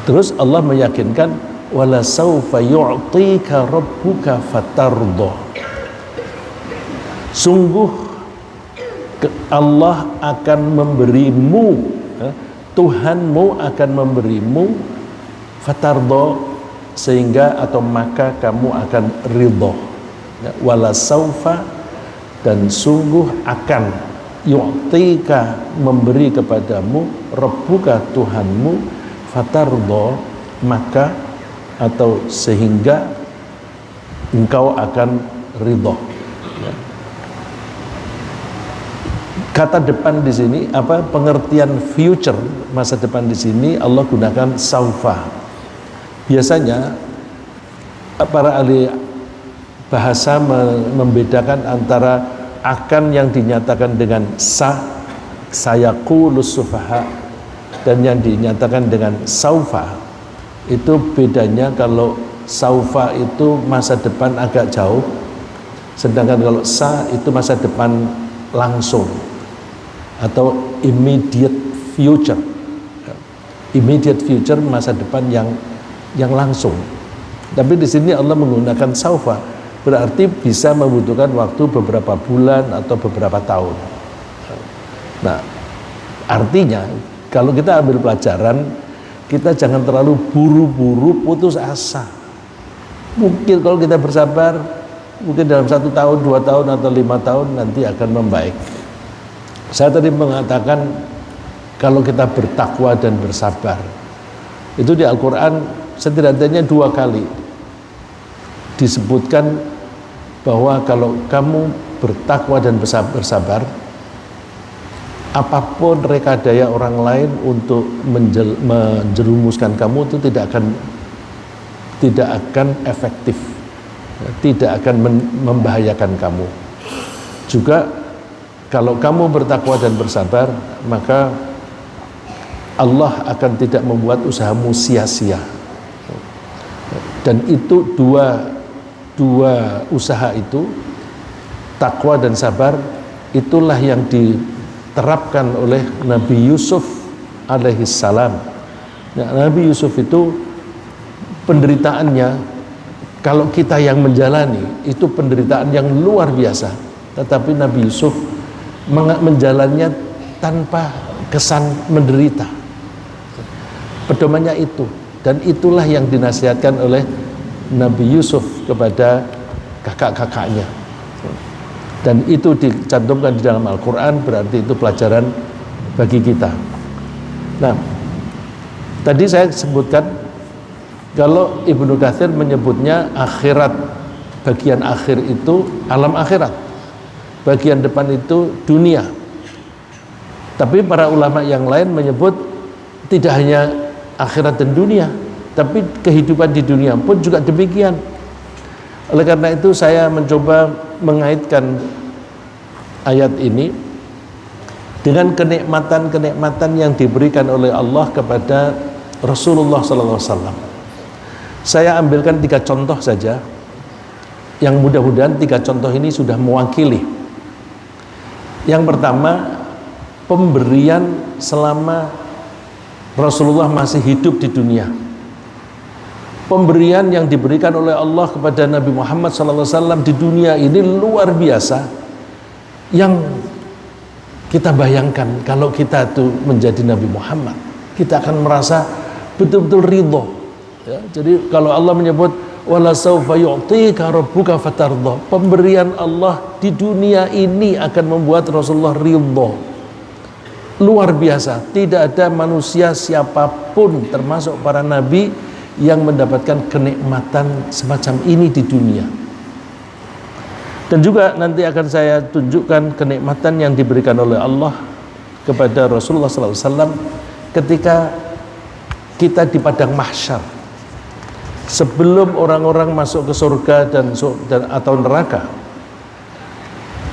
Terus Allah meyakinkan wala saufa yu'tika rabbuka fatardo. Sungguh Allah akan memberimu, Tuhanmu akan memberimu fatardo, sehingga atau maka kamu akan ridho. Wala saufa, dan sungguh akan yu'tika, memberi kepadamu, rabbuka, Tuhanmu, fatardo, maka atau sehingga engkau akan ridho. Kata depan di sini, pengertian future, masa depan di sini Allah gunakan saufa. Biasanya para ahli bahasa membedakan antara akan yang dinyatakan dengan sayaqulus sufaha, dan yang dinyatakan dengan saufa. Itu bedanya, kalau saufa itu masa depan agak jauh, sedangkan kalau itu masa depan langsung atau immediate future. Immediate future, masa depan yang langsung. Tapi di sini Allah menggunakan saufa, berarti bisa membutuhkan waktu beberapa bulan atau beberapa tahun. Nah, artinya kalau kita ambil pelajaran, kita jangan terlalu buru-buru putus asa. Mungkin kalau kita bersabar, mungkin dalam 1 tahun, 2 tahun, atau 5 tahun nanti akan membaik. Saya tadi mengatakan kalau kita bertakwa dan bersabar, itu di Al-Quran setidaknya 2 kali disebutkan bahwa kalau kamu bertakwa dan bersabar, apapun rekadaya orang lain untuk menjerumuskan kamu itu tidak akan efektif, tidak akan membahayakan kamu. Juga kalau kamu bertakwa dan bersabar, maka Allah akan tidak membuat usahamu sia-sia. Dan itu dua usaha itu, takwa dan sabar, itulah yang diterapkan oleh Nabi Yusuf alaihissalam. Nabi Yusuf itu penderitaannya, kalau kita yang menjalani, itu penderitaan yang luar biasa. Tetapi Nabi Yusuf menjalannya tanpa kesan menderita. Pedomannya itu, dan itulah yang dinasihatkan oleh Nabi Yusuf kepada kakak-kakaknya, dan itu dicantumkan di dalam Al-Quran, berarti itu pelajaran bagi kita. Nah, tadi saya sebutkan kalau Ibnu Katsir menyebutnya akhirat, bagian akhir itu alam akhirat, bagian depan itu dunia. Tapi para ulama yang lain menyebut tidak hanya akhirat dan dunia, tapi kehidupan di dunia pun juga demikian. Oleh karena itu saya mencoba mengaitkan ayat ini dengan kenikmatan-kenikmatan yang diberikan oleh Allah kepada Rasulullah SAW. Saya ambilkan 3 contoh saja, yang mudah-mudahan 3 contoh ini sudah mewakili. Yang pertama, pemberian selama Rasulullah masih hidup di dunia. Pemberian yang diberikan oleh Allah kepada Nabi Muhammad SAW di dunia ini luar biasa, yang kita bayangkan kalau kita itu menjadi Nabi Muhammad, kita akan merasa betul-betul ridho. Ya, jadi kalau Allah menyebut wala saufa yu'tika rabbuka fatardo, pemberian Allah di dunia ini akan membuat Rasulullah ridho. Luar biasa, tidak ada manusia siapapun termasuk para nabi yang mendapatkan kenikmatan semacam ini di dunia. Dan juga nanti akan saya tunjukkan kenikmatan yang diberikan oleh Allah kepada Rasulullah SAW ketika kita di padang mahsyar, sebelum orang-orang masuk ke surga dan atau neraka.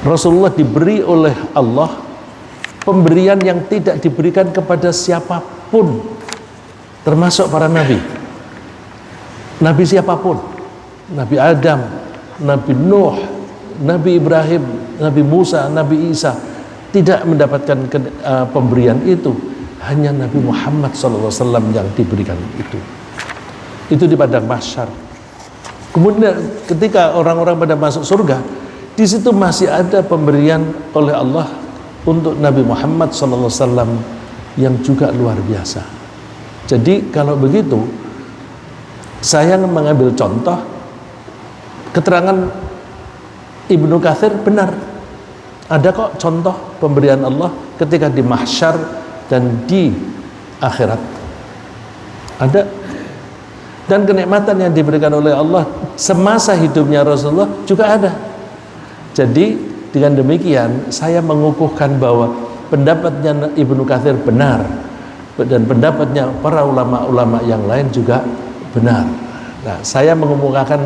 Rasulullah diberi oleh Allah pemberian yang tidak diberikan kepada siapapun, termasuk para nabi. Nabi siapapun, Nabi Adam, Nabi Nuh, Nabi Ibrahim, Nabi Musa, Nabi Isa, tidak mendapatkan pemberian itu. hanya Nabi Muhammad SAW yang diberikan itu di padang mahsyar. Kemudian ketika orang-orang pada masuk surga, di situ masih ada pemberian oleh Allah untuk Nabi Muhammad SAW yang juga luar biasa. Jadi kalau begitu, saya mengambil contoh keterangan Ibnu Katsir benar. Ada kok contoh pemberian Allah ketika di mahsyar dan di akhirat. Ada. Dan kenikmatan yang diberikan oleh Allah semasa hidupnya Rasulullah juga ada. Jadi dengan demikian saya mengukuhkan bahwa pendapatnya Ibnu Katsir benar dan pendapatnya para ulama-ulama yang lain juga benar. Nah, saya mengemukakan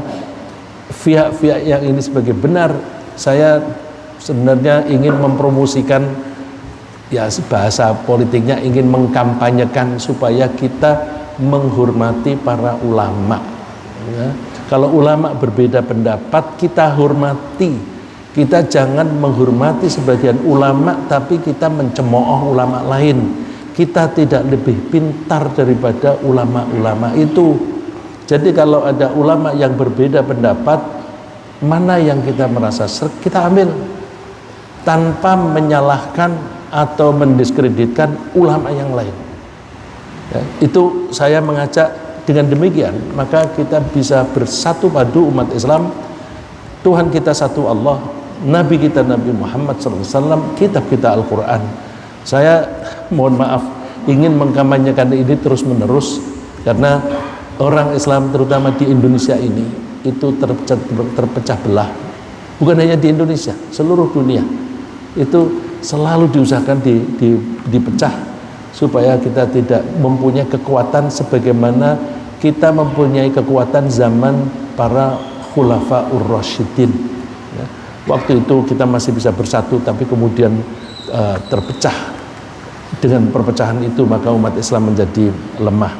pihak-pihak yang ini sebagai benar. Saya sebenarnya ingin mempromosikan, ya bahasa politiknya ingin mengkampanyekan supaya kita menghormati para ulama, ya. Kalau ulama berbeda pendapat, kita hormati. Kita jangan menghormati sebagian ulama tapi kita mencemooh ulama lain. Kita tidak lebih pintar daripada ulama-ulama itu. Jadi kalau ada ulama yang berbeda pendapat, mana yang kita merasa serg, kita ambil tanpa menyalahkan atau mendiskreditkan ulama yang lain. Ya, itu saya mengajak dengan demikian, maka kita bisa bersatu padu umat Islam. Tuhan kita satu Allah, Nabi kita Nabi Muhammad SAW, kitab kita Al-Quran. Saya mohon maaf ingin mengkampanyekan ini terus menerus karena orang Islam terutama di Indonesia ini itu terpecah belah. Bukan hanya di Indonesia, seluruh dunia itu selalu diusahakan dipecah supaya kita tidak mempunyai kekuatan sebagaimana kita mempunyai kekuatan zaman para khulafaur rasyidin, ya. Waktu itu kita masih bisa bersatu, tapi kemudian terpecah. Dengan perpecahan itu maka umat Islam menjadi lemah.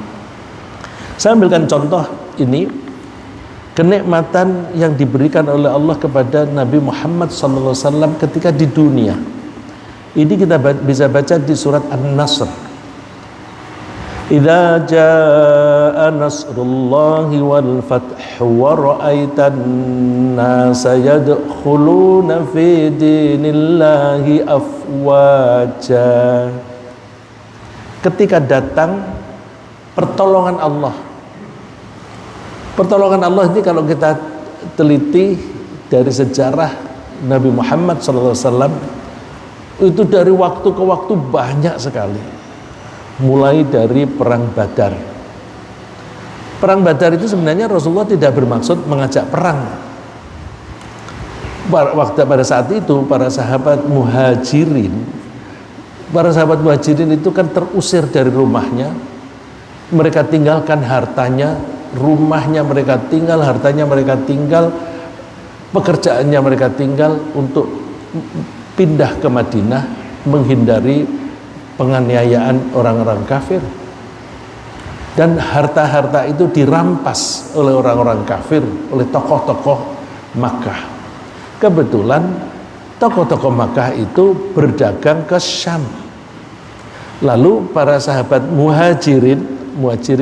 Saya ambilkan contoh ini, kenikmatan yang diberikan oleh Allah kepada Nabi Muhammad SAW ketika di dunia. Ini kita bisa baca di surat An-Nasr. Idza jaa nasrullahi wal fathu wa ra'aitan nasa yadkhuluna fi dinillahi afwaja. Ketika datang pertolongan Allah. Pertolongan Allah ini kalau kita teliti dari sejarah Nabi Muhammad SAW, itu dari waktu ke waktu banyak sekali. Mulai dari perang Badar. Perang Badar itu sebenarnya Rasulullah tidak bermaksud mengajak perang. Pada saat itu para sahabat muhajirin itu kan terusir dari rumahnya. Mereka tinggalkan hartanya, rumahnya mereka tinggal, hartanya mereka tinggal, pekerjaannya mereka tinggal untuk pindah ke Madinah menghindari penganiayaan orang-orang kafir. Dan harta-harta itu dirampas oleh orang-orang kafir, oleh tokoh-tokoh Makkah. Kebetulan tokoh-tokoh Makkah itu berdagang ke Syam. Lalu para sahabat muhajirin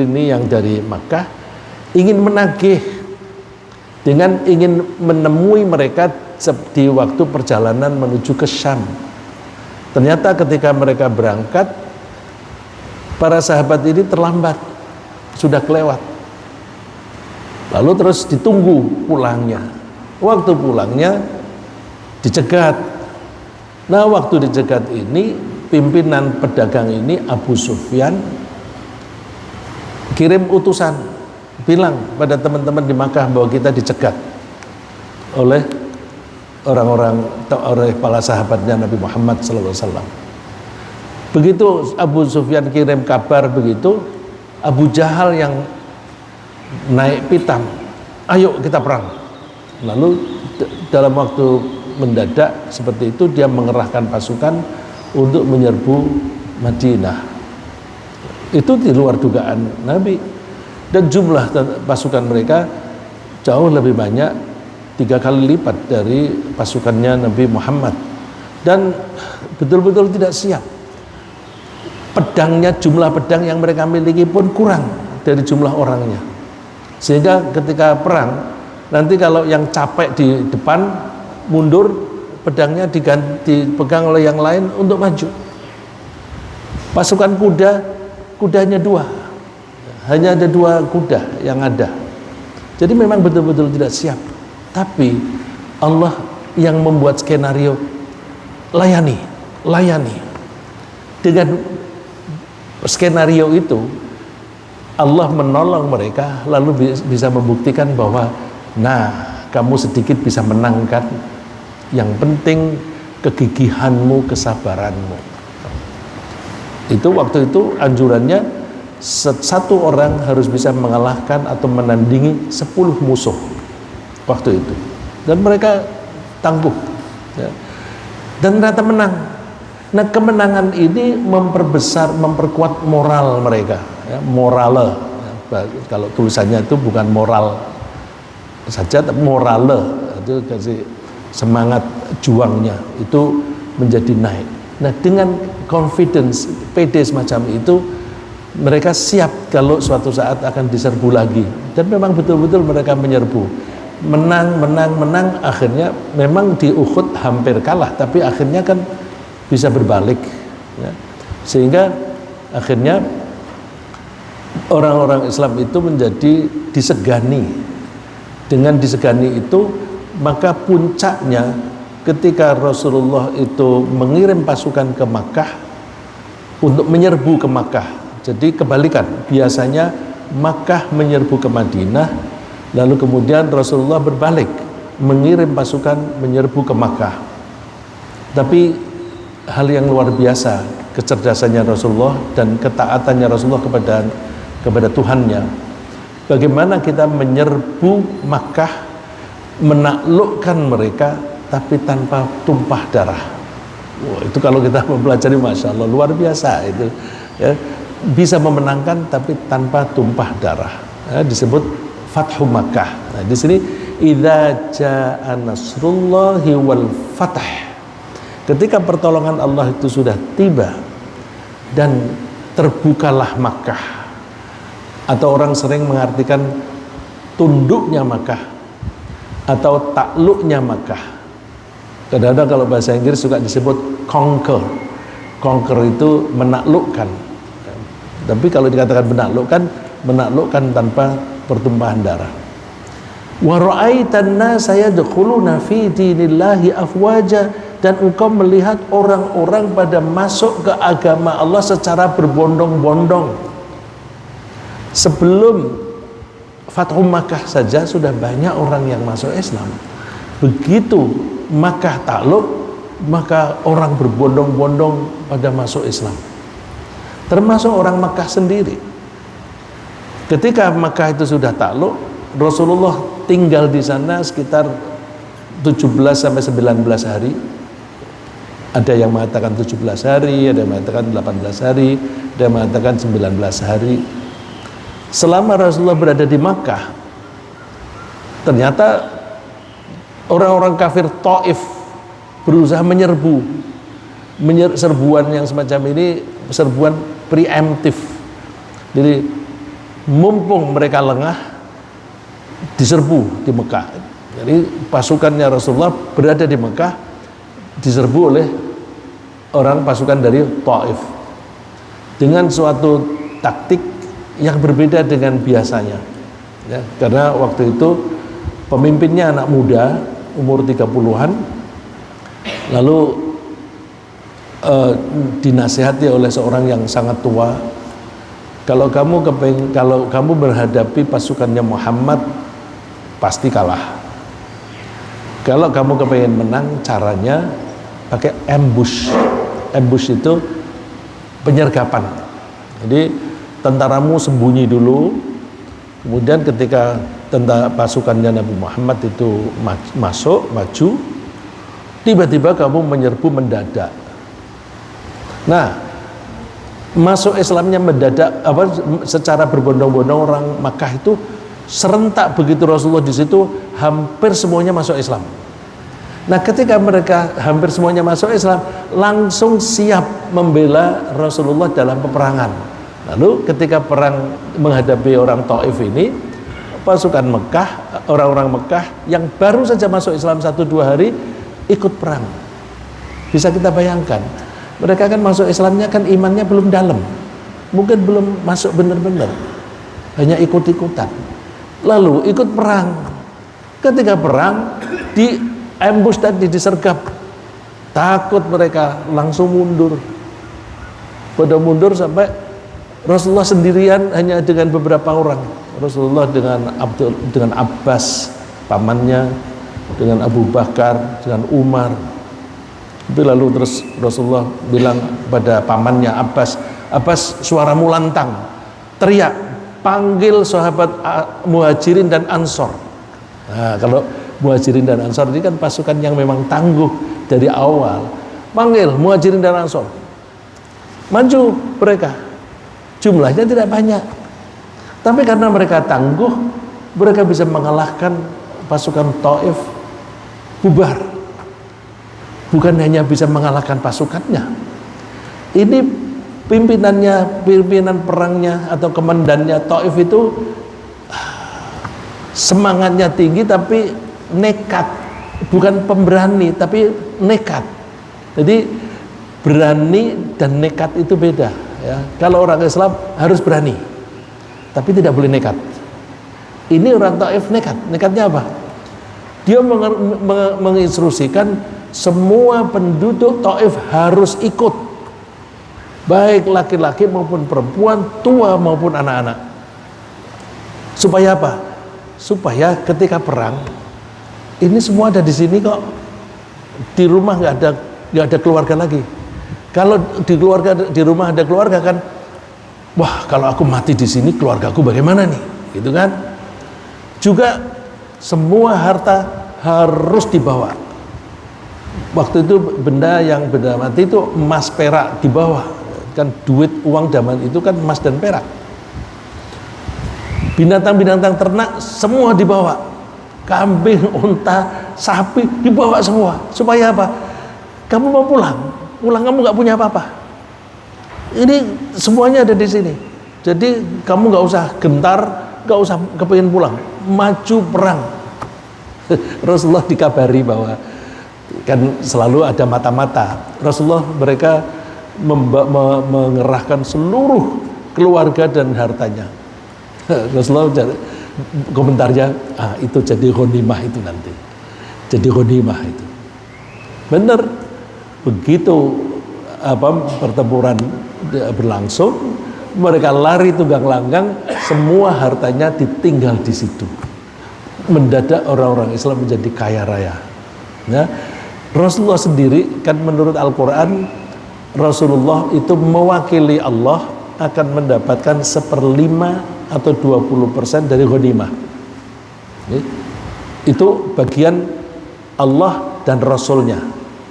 ini yang dari Makkah ingin menagih dengan ingin menemui mereka di waktu perjalanan menuju ke Syam. Ternyata ketika mereka berangkat, para sahabat ini terlambat, sudah kelewat. Lalu terus ditunggu pulangnya. Waktu pulangnya dicegat. Nah, waktu dicegat ini pimpinan pedagang ini Abu Sufyan kirim utusan bilang pada teman-teman di Makkah bahwa kita dicegat oleh oleh para sahabatnya Nabi Muhammad SAW. Begitu Abu Sufyan kirim kabar begitu, Abu Jahal yang naik pitam, ayo kita perang. Lalu dalam waktu mendadak seperti itu dia mengerahkan pasukan untuk menyerbu Madinah. Itu di luar dugaan Nabi, dan jumlah pasukan mereka jauh lebih banyak, 3 kali lipat dari pasukannya Nabi Muhammad, dan betul-betul tidak siap. pedangnya, jumlah pedang yang mereka miliki pun kurang dari jumlah orangnya, sehingga ketika perang nanti kalau yang capek di depan mundur, pedangnya dipegang oleh yang lain untuk maju. Pasukan kudanya dua, hanya ada 2 kuda yang ada. Jadi memang betul-betul tidak siap. Tapi Allah yang membuat skenario, layani. Dengan skenario itu Allah menolong mereka, lalu bisa membuktikan bahwa kamu sedikit bisa menangkan, yang penting kegigihanmu, kesabaranmu. Itu waktu itu anjurannya satu orang harus bisa mengalahkan atau menandingi 10 musuh waktu itu, dan mereka tangguh ya. Dan ternyata menang. Nah, kemenangan ini memperkuat moral mereka ya, morale ya. Kalau tulisannya itu bukan moral saja, tapi morale itu kasih semangat juangnya itu menjadi naik. Nah, dengan confidence, pede semacam itu, mereka siap kalau suatu saat akan diserbu lagi. Dan memang betul-betul mereka menyerbu, menang. Akhirnya memang di Uhud hampir kalah, tapi akhirnya kan bisa berbalik ya. Sehingga akhirnya orang-orang Islam itu menjadi disegani. Dengan disegani itu, maka puncaknya ketika Rasulullah itu mengirim pasukan ke Makkah untuk menyerbu ke Makkah. Jadi kebalikan, biasanya Makkah menyerbu ke Madinah, lalu kemudian Rasulullah berbalik mengirim pasukan menyerbu ke Makkah. Tapi hal yang luar biasa kecerdasannya Rasulullah dan ketaatannya Rasulullah kepada Tuhannya. Bagaimana kita menyerbu Makkah, menaklukkan mereka, tapi tanpa tumpah darah. Wah, itu kalau kita mempelajari, masya Allah, luar biasa itu ya. Bisa memenangkan tapi tanpa tumpah darah ya, disebut Fathu Makkah. Nah, di sini idza jaa nasrullahi wal fath, ketika pertolongan Allah itu sudah tiba dan terbukalah Makkah, atau orang sering mengartikan tunduknya Makkah atau takluknya Makkah. Kadang-kadang kalau bahasa Inggris juga disebut conquer. Conquer itu menaklukkan. Tapi kalau dikatakan menaklukkan tanpa pertumpahan darah. Wa ra'aitan nasa yadkhuluna fi dinillahi afwaja, dan engkau melihat orang-orang pada masuk ke agama Allah secara berbondong-bondong. Sebelum Fathu Makkah saja sudah banyak orang yang masuk Islam. Begitu Makkah takluk, maka orang berbondong-bondong pada masuk Islam, termasuk orang Makkah sendiri. Ketika Makkah itu sudah takluk, Rasulullah tinggal di sana sekitar 17 sampai 19 hari. Ada yang mengatakan 17 hari, ada yang mengatakan 18 hari, ada yang mengatakan 19 hari. Selama Rasulullah berada di Makkah, ternyata orang-orang kafir Taif berusaha menyerbu. Serbuan yang semacam ini serbuan preemptif. Jadi mumpung mereka lengah, diserbu di Mekah. Jadi pasukannya Rasulullah berada di Mekah, diserbu oleh orang pasukan dari Taif dengan suatu taktik yang berbeda dengan biasanya ya, karena waktu itu pemimpinnya anak muda umur 30-an, lalu dinasihati oleh seorang yang sangat tua, kalau kamu berhadapi pasukannya Muhammad pasti kalah. Kalau kamu kepengen menang, caranya pakai ambush. Ambush itu penyergapan. Jadi tentaramu sembunyi dulu, kemudian ketika pasukannya Nabi Muhammad itu maju, tiba-tiba kamu menyerbu mendadak. Nah, masuk Islamnya mendadak secara berbondong-bondong orang Makkah itu serentak begitu Rasulullah di situ, hampir semuanya masuk Islam. Nah, ketika mereka hampir semuanya masuk Islam, langsung siap membela Rasulullah dalam peperangan. Lalu ketika perang menghadapi orang Taif ini, pasukan Mekah, orang-orang Mekah yang baru saja masuk Islam 1-2 hari ikut perang. Bisa kita bayangkan, mereka kan masuk Islamnya kan imannya belum dalam, mungkin belum masuk benar-benar, hanya ikut-ikutan. Lalu ikut perang. Ketika perang di ambush tadi, disergap, takut mereka, langsung mundur. Pada mundur sampai Rasulullah sendirian hanya dengan beberapa orang. Rasulullah dengan Abbas pamannya, dengan Abu Bakar, dengan Umar. Tapi lalu terus Rasulullah bilang pada pamannya Abbas, suaramu lantang, teriak, panggil sahabat Muhajirin dan Ansor. Nah, kalau Muhajirin dan Ansor ini kan pasukan yang memang tangguh dari awal. Panggil Muhajirin dan Ansor, maju mereka. Jumlahnya tidak banyak, tapi karena mereka tangguh, mereka bisa mengalahkan pasukan Taif, bubar. Bukan hanya bisa mengalahkan pasukannya, ini pimpinan perangnya atau komandannya Taif itu semangatnya tinggi tapi nekat, bukan pemberani tapi nekat. Jadi berani dan nekat itu beda ya. Kalau orang Islam harus berani tapi tidak boleh nekat. Ini orang Taif nekat. Nekatnya apa? Dia menginstruksikan semua penduduk Taif harus ikut, baik laki-laki maupun perempuan, tua maupun anak-anak. Supaya apa? Supaya ketika perang ini semua ada di sini kok. Di rumah nggak ada keluarga lagi. Kalau di rumah ada keluarga kan, wah kalau aku mati di sini keluargaku bagaimana nih, gitu kan? Juga semua harta harus dibawa. Waktu itu benda mati itu emas, perak dibawa. Kan duit uang zaman itu kan emas dan perak. Binatang-binatang ternak semua dibawa. Kambing, unta, sapi dibawa semua. Supaya apa? Kamu mau pulang kamu nggak punya apa-apa. Ini semuanya ada di sini. Jadi kamu nggak usah gentar, nggak usah kepingin pulang, maju perang. Rasulullah dikabari bahwa kan selalu ada mata-mata. Rasulullah mereka mengerahkan seluruh keluarga dan hartanya. Rasulullah komentarnya, itu jadi ghanimah itu nanti. Jadi ghanimah itu. Benar. Begitu pertempuran berlangsung, mereka lari tunggang langgang, semua hartanya ditinggal di situ. Mendadak orang-orang Islam menjadi kaya raya. Ya. Rasulullah sendiri kan menurut Al-Quran, Rasulullah itu mewakili Allah akan mendapatkan 1/5 atau 20% dari ghanimah. Itu bagian Allah dan Rasulnya,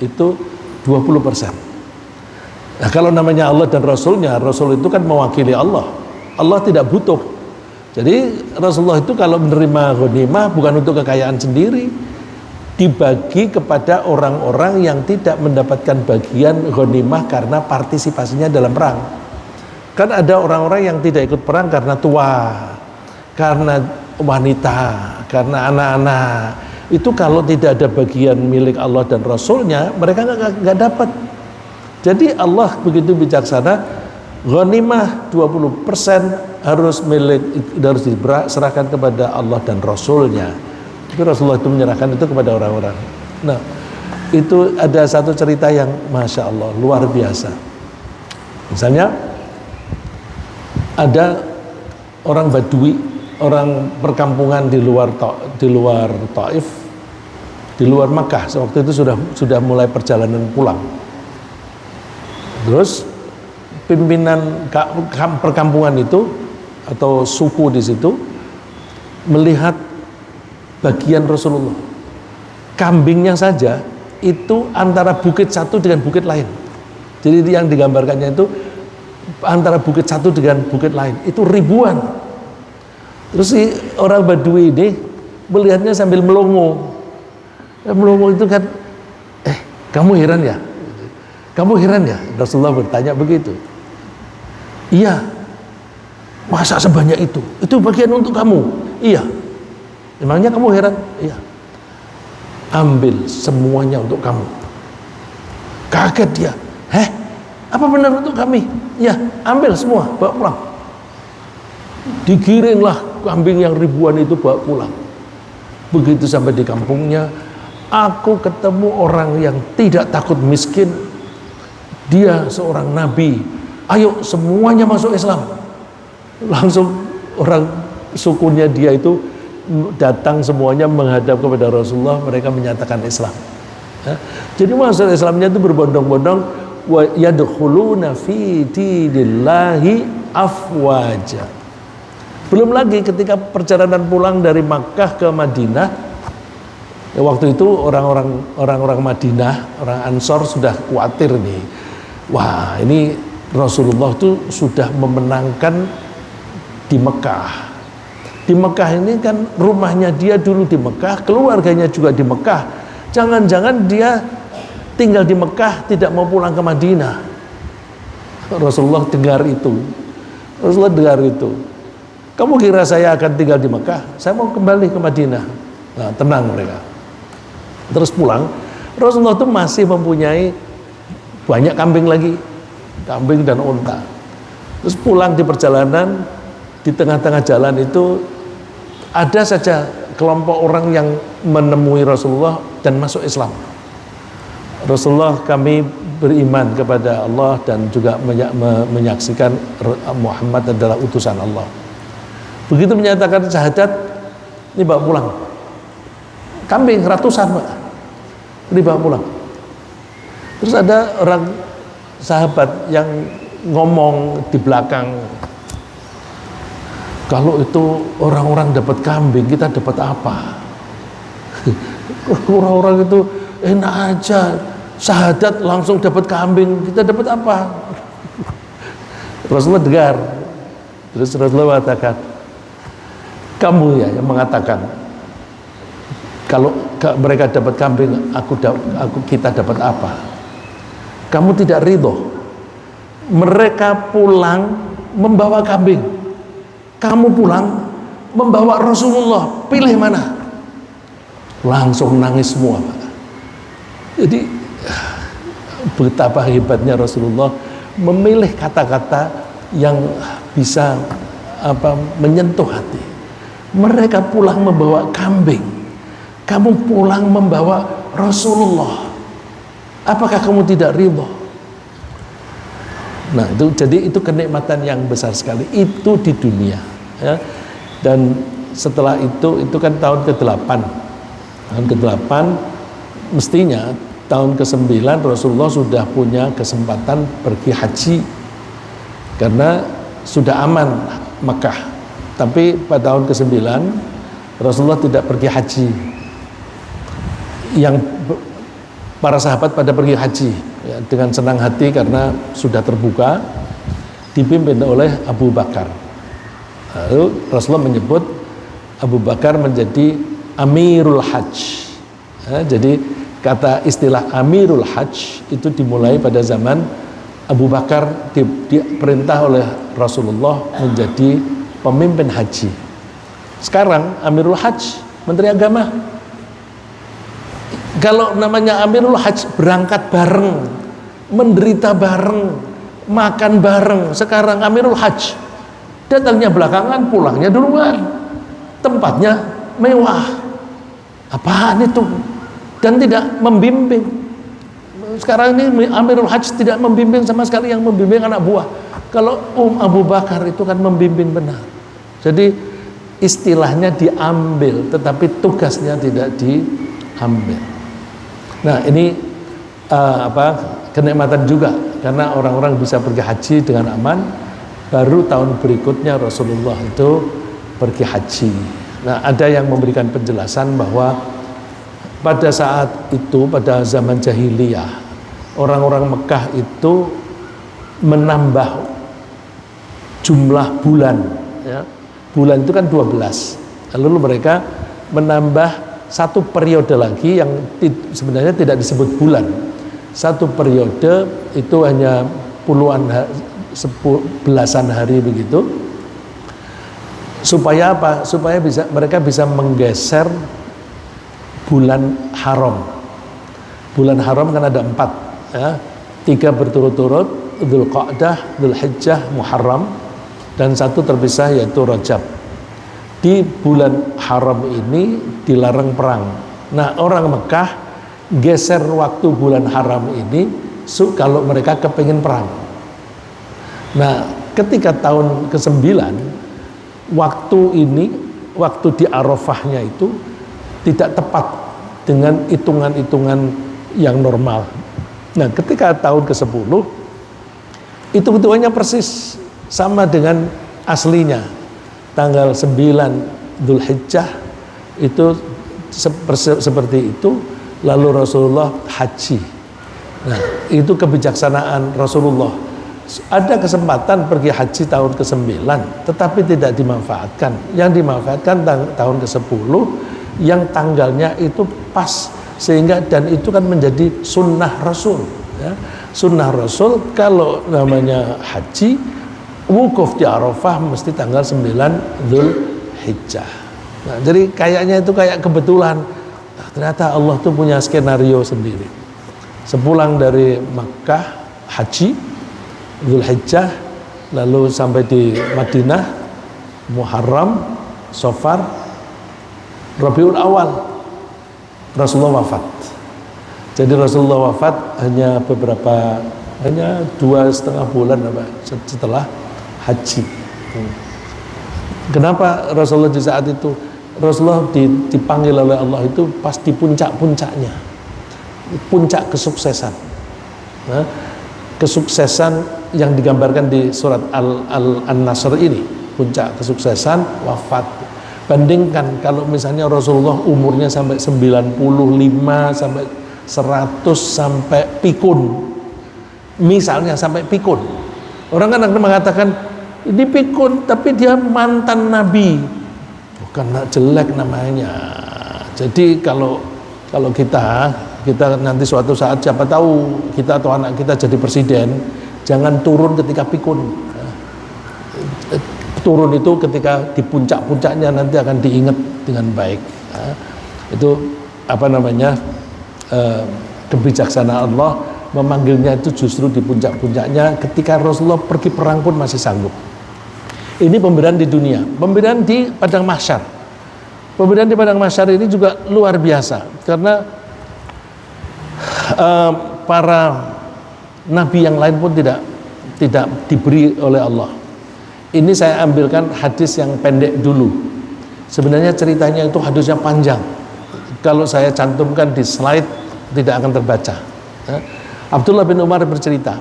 itu 20%. Nah, kalau namanya Allah dan Rasulnya, Rasul itu kan mewakili Allah. Allah tidak butuh. Jadi Rasulullah itu kalau menerima ghanimah bukan untuk kekayaan sendiri, dibagi kepada orang-orang yang tidak mendapatkan bagian ghanimah karena partisipasinya dalam perang. Kan ada orang-orang yang tidak ikut perang karena tua, karena wanita, karena anak-anak. Itu kalau tidak ada bagian milik Allah dan Rasulnya, mereka nggak dapat. Jadi Allah begitu bijaksana, ghanimah 20% harus diserahkan kepada Allah dan Rasulnya. Tapi Rasulullah itu menyerahkan itu kepada orang-orang. Nah, itu ada satu cerita yang Masya Allah, luar biasa. Misalnya, ada orang Badui, orang perkampungan di luar Taif, di luar Makkah. Waktu itu sudah mulai perjalanan pulang. Terus pimpinan perkampungan itu atau suku di situ melihat bagian Rasulullah, kambingnya saja itu antara bukit satu dengan bukit lain. Jadi yang digambarkannya itu antara bukit satu dengan bukit lain itu ribuan. Terus si orang Badui ini melihatnya sambil melongo. Melongo itu kan, kamu heran ya? Kamu heran ya? Rasulullah bertanya begitu. Iya. Masa sebanyak itu? Itu bagian untuk kamu? Iya. Emangnya kamu heran? Iya. Ambil semuanya untuk kamu. Kaget dia. Apa benar untuk kami? Ya, ambil semua, bawa pulang. Digiringlah kambing yang ribuan itu bawa pulang. Begitu sampai di kampungnya, aku ketemu orang yang tidak takut miskin. Dia seorang nabi. Ayo semuanya masuk Islam. Langsung orang sukunya dia itu datang semuanya menghadap kepada Rasulullah. Mereka menyatakan Islam. Ya. Jadi masuk Islamnya itu berbondong-bondong. Wa yadkhuluna fi dinillahi afwaja. Belum lagi ketika perjalanan pulang dari Makkah ke Madinah, ya waktu itu orang-orang Madinah, orang Ansor sudah khawatir nih. Wah, ini Rasulullah itu sudah memenangkan di Mekah. Di Mekah ini kan rumahnya dia dulu di Mekah, keluarganya juga di Mekah. Jangan-jangan dia tinggal di Mekah, tidak mau pulang ke Madinah. Rasulullah dengar itu. Rasulullah dengar itu. Kamu kira saya akan tinggal di Mekah? Saya mau kembali ke Madinah. Nah, tenang mereka. Terus pulang. Rasulullah itu masih mempunyai banyak kambing lagi. Kambing dan unta. Terus pulang di perjalanan, di tengah-tengah jalan itu ada saja kelompok orang yang menemui Rasulullah dan masuk Islam. Rasulullah, kami beriman kepada Allah dan juga menyaksikan Muhammad adalah utusan Allah. Begitu menyatakan syahadat, ini bawa pulang. Kambing ratusan, Pak. Ini bawa pulang. Terus ada orang sahabat yang ngomong di belakang, kalau itu orang-orang dapat kambing, kita dapat apa? Orang-orang itu enak aja, syahadat langsung dapat kambing, kita dapat apa? Rasulullah dengar. Terus Rasulullah mengatakan, kamu ya yang mengatakan kalau mereka dapat kambing, kita dapat apa? Kamu tidak ridho. Mereka pulang membawa kambing, kamu pulang membawa Rasulullah, pilih mana? Langsung nangis semua, Pak. Jadi betapa hebatnya Rasulullah memilih kata-kata yang bisa menyentuh hati. Mereka pulang membawa kambing, kamu pulang membawa Rasulullah. Apakah kamu tidak ridho? Nah, itu kenikmatan yang besar sekali itu di dunia, ya. Dan setelah itu kan tahun ke-8. Tahun ke-8 mestinya tahun ke-9 Rasulullah sudah punya kesempatan pergi haji karena sudah aman Mekah. Tapi pada tahun ke-9 Rasulullah tidak pergi haji. Yang para sahabat pada pergi haji ya, dengan senang hati karena sudah terbuka, dipimpin oleh Abu Bakar. Lalu Rasulullah menyebut Abu Bakar menjadi Amirul Hajj. Ya, jadi kata istilah Amirul Hajj itu dimulai pada zaman Abu Bakar diperintah oleh Rasulullah menjadi pemimpin haji. Sekarang Amirul Hajj, Menteri Agama. Kalau namanya Amirul Hajj, berangkat bareng, menderita bareng, makan bareng. Sekarang Amirul Hajj, datangnya belakangan, pulangnya duluan. Tempatnya mewah. Apaan itu? Dan tidak membimbing. Sekarang ini Amirul Hajj tidak membimbing sama sekali, yang membimbing anak buah. Kalau Abu Bakar itu kan membimbing benar. Jadi istilahnya diambil, tetapi tugasnya tidak diambil. Nah, ini kenikmatan juga karena orang-orang bisa pergi haji dengan aman. Baru tahun berikutnya Rasulullah itu pergi haji. Nah, ada yang memberikan penjelasan bahwa pada saat itu, pada zaman jahiliyah, orang-orang Mekah itu menambah jumlah bulan, ya. Bulan itu kan 12. Lalu mereka menambah satu periode lagi yang sebenarnya tidak disebut bulan. Satu periode itu hanya belasan hari begitu. Supaya apa? Supaya mereka bisa menggeser bulan haram. Bulan haram kan ada 4, ya. 3 berturut-turut, Dzulqa'dah, Dzulhijjah, Muharram, dan 1 terpisah yaitu Rajab. Di bulan haram ini dilarang perang. Nah, orang Mekah geser waktu bulan haram ini kalau mereka kepingin perang. Nah, ketika tahun ke-9 waktu di Arafahnya itu tidak tepat dengan hitungan-hitungan yang normal. Nah, ketika tahun ke-10 hitungannya persis sama dengan aslinya. Tanggal 9 Dzulhijjah itu seperti itu, lalu Rasulullah haji. Nah, itu kebijaksanaan Rasulullah. Ada kesempatan pergi haji tahun ke-9, tetapi tidak dimanfaatkan. Yang dimanfaatkan tahun ke-10 yang tanggalnya itu pas, sehingga dan itu kan menjadi sunnah Rasul, ya. Sunnah Rasul kalau namanya haji, wukuf di Arafah mesti tanggal 9 Dzulhijjah. Nah, jadi kayaknya itu kayak kebetulan. Nah, ternyata Allah tuh punya skenario sendiri. Sepulang dari Makkah haji Dzulhijjah, lalu sampai di Madinah Muharram, Safar, Rabiul Awal Rasulullah wafat. Jadi Rasulullah wafat hanya 2,5 bulan setelah haji. Kenapa Rasulullah di saat itu? Rasulullah dipanggil oleh Allah itu pas di puncak-puncaknya, puncak kesuksesan. Nah, kesuksesan yang digambarkan di surat An-Nasr ini, puncak kesuksesan, wafat. Bandingkan kalau misalnya Rasulullah umurnya sampai 95, sampai 100, sampai pikun. Misalnya sampai pikun. Orang kan akan mengatakan ini pikun tapi dia mantan nabi. Bukan jelek namanya. Jadi kalau kita nanti suatu saat siapa tahu kita atau anak kita jadi presiden, jangan turun ketika pikun. Turun itu ketika di puncak-puncaknya nanti akan diingat dengan baik. Itu kebijaksanaan Allah memanggilnya itu justru di puncak-puncaknya ketika Rasulullah pergi perang pun masih sanggup. Ini pemberian di dunia, pemberian di padang mahsyar. Pemberian di padang mahsyar ini juga luar biasa karena para nabi yang lain pun tidak diberi oleh Allah. Ini saya ambilkan hadis yang pendek dulu. Sebenarnya ceritanya itu hadisnya panjang. Kalau saya cantumkan di slide tidak akan terbaca. Abdullah bin Umar bercerita,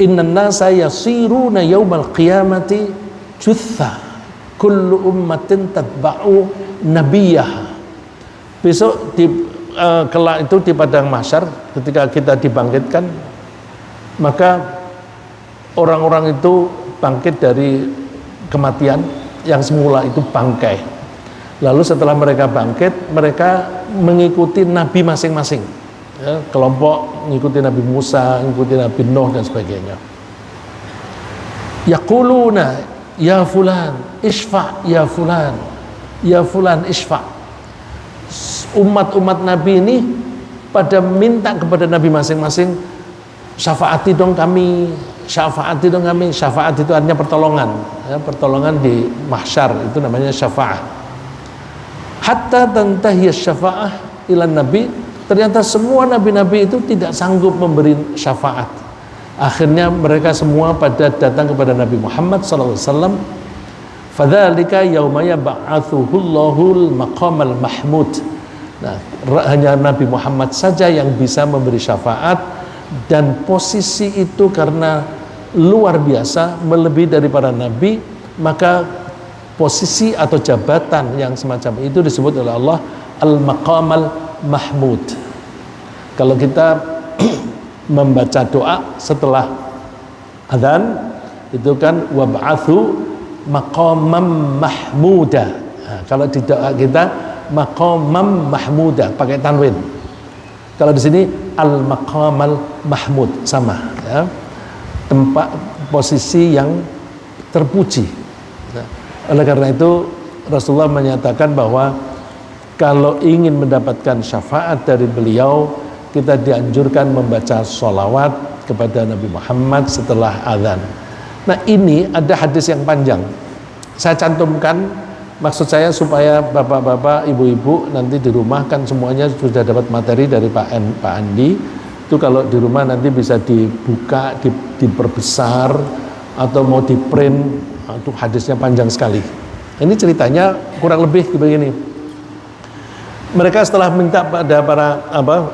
"Innan nasa yasiruna yaumal qiyamati jutha, kullu ummatin tatba'u nabiyaha." Besok kelak itu di padang mahsyar ketika kita dibangkitkan, maka orang-orang itu bangkit dari kematian yang semula itu bangkai. Lalu setelah mereka bangkit, mereka mengikuti nabi masing-masing. Ya, kelompok mengikuti Nabi Musa, mengikuti Nabi Nuh dan sebagainya. Yaquluna ya fulan isfa, ya fulan isfa. Umat-umat Nabi ini pada minta kepada Nabi masing-masing, syafaati dong kami, syafaati dong kami. Syafaat itu artinya pertolongan, ya, pertolongan di mahsyar itu namanya syafaat. Hatta tantahiya syafa'ah ila nabi, ternyata semua nabi-nabi itu tidak sanggup memberi syafaat. Akhirnya mereka semua pada datang kepada Nabi Muhammad SAW. Fadzalika yauma yab'atsuhullahul maqamal mahmud. Nah, hanya Nabi Muhammad saja yang bisa memberi syafaat, dan posisi itu karena luar biasa melebihi dari para nabi, maka posisi atau jabatan yang semacam itu disebut oleh Allah al-maqamal mahmud. Kalau kita membaca doa setelah adzan itu kan wab'atsu maqamam mahmuda. Nah, kalau di doa kita maqamam mahmuda pakai tanwin. Kalau di sini al-maqamal mahmud sama ya. Tempat posisi yang terpuji. Nah, oleh karena itu Rasulullah menyatakan bahwa kalau ingin mendapatkan syafaat dari beliau, kita dianjurkan membaca sholawat kepada Nabi Muhammad setelah azan. Nah, ini ada hadis yang panjang. Saya cantumkan, maksud saya supaya bapak-bapak, ibu-ibu nanti di rumah kan semuanya sudah dapat materi dari Pak Andi. Itu kalau di rumah nanti bisa dibuka, diperbesar atau mau di print. Itu hadisnya panjang sekali. Ini ceritanya kurang lebih begini. Mereka setelah minta pada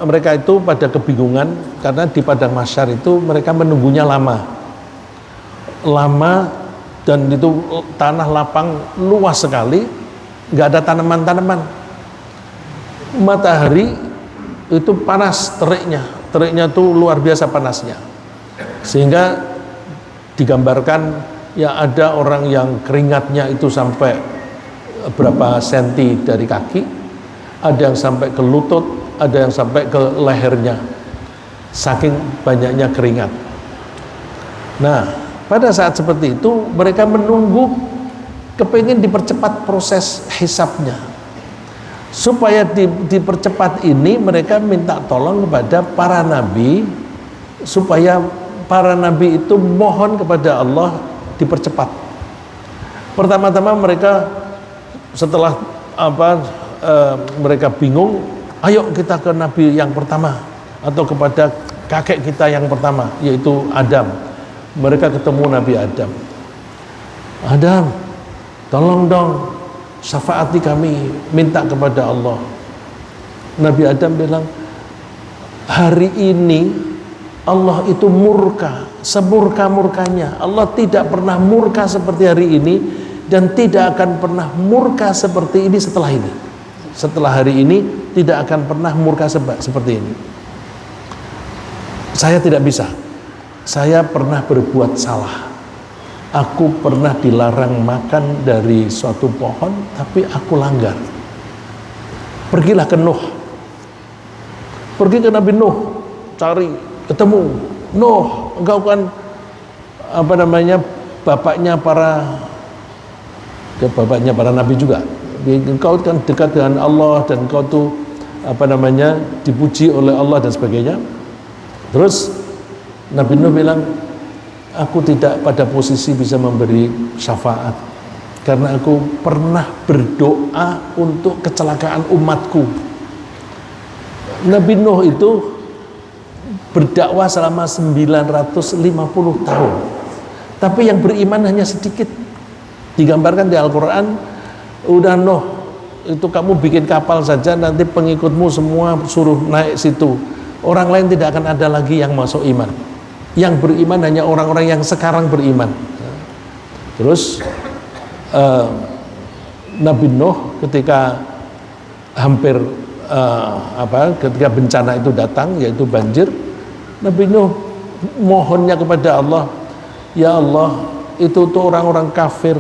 mereka itu pada kebingungan karena di padang mahsyar itu mereka menunggunya lama dan itu tanah lapang luas sekali, nggak ada tanaman-tanaman. Matahari itu panas, teriknya tuh luar biasa panasnya, sehingga digambarkan ya ada orang yang keringatnya itu sampai berapa senti dari kaki, ada yang sampai ke lutut, ada yang sampai ke lehernya, saking banyaknya keringat. Nah, pada saat seperti itu mereka menunggu, kepingin dipercepat proses hisabnya. Supaya dipercepat ini mereka minta tolong kepada para nabi, supaya para nabi itu mohon kepada Allah dipercepat. Pertama-tama mereka setelah mereka bingung, ayo kita ke nabi yang pertama atau kepada kakek kita yang pertama, yaitu Adam. Mereka ketemu Nabi Adam. Adam, tolong dong syafaati kami, minta kepada Allah. Nabi Adam bilang, hari ini Allah itu murka, semurka-murkanya. Allah tidak pernah murka seperti hari ini dan tidak akan pernah murka seperti ini setelah ini. Setelah hari ini tidak akan pernah murka seperti ini. Saya tidak bisa. Saya pernah berbuat salah. Aku pernah dilarang makan dari suatu pohon, tapi aku langgar. Pergilah ke Nuh. Pergi ke Nabi Nuh, cari, ketemu. Nuh, engkau kan bapaknya para nabi juga. Engkau kan dekat dengan Allah dan engkau tuh dipuji oleh Allah dan sebagainya. Terus Nabi Nuh bilang, aku tidak pada posisi bisa memberi syafaat karena aku pernah berdoa untuk kecelakaan umatku. Nabi Nuh itu berdakwah selama 950 tahun, tapi yang beriman hanya sedikit. Digambarkan di Al-Quran, udah Nuh, itu kamu bikin kapal saja, nanti pengikutmu semua suruh naik situ, orang lain tidak akan ada lagi yang masuk iman. Yang beriman hanya orang-orang yang sekarang beriman. Terus Nabi Nuh ketika hampir ketika bencana itu datang, yaitu banjir, Nabi Nuh mohonnya kepada Allah, ya Allah, itu tuh orang-orang kafir,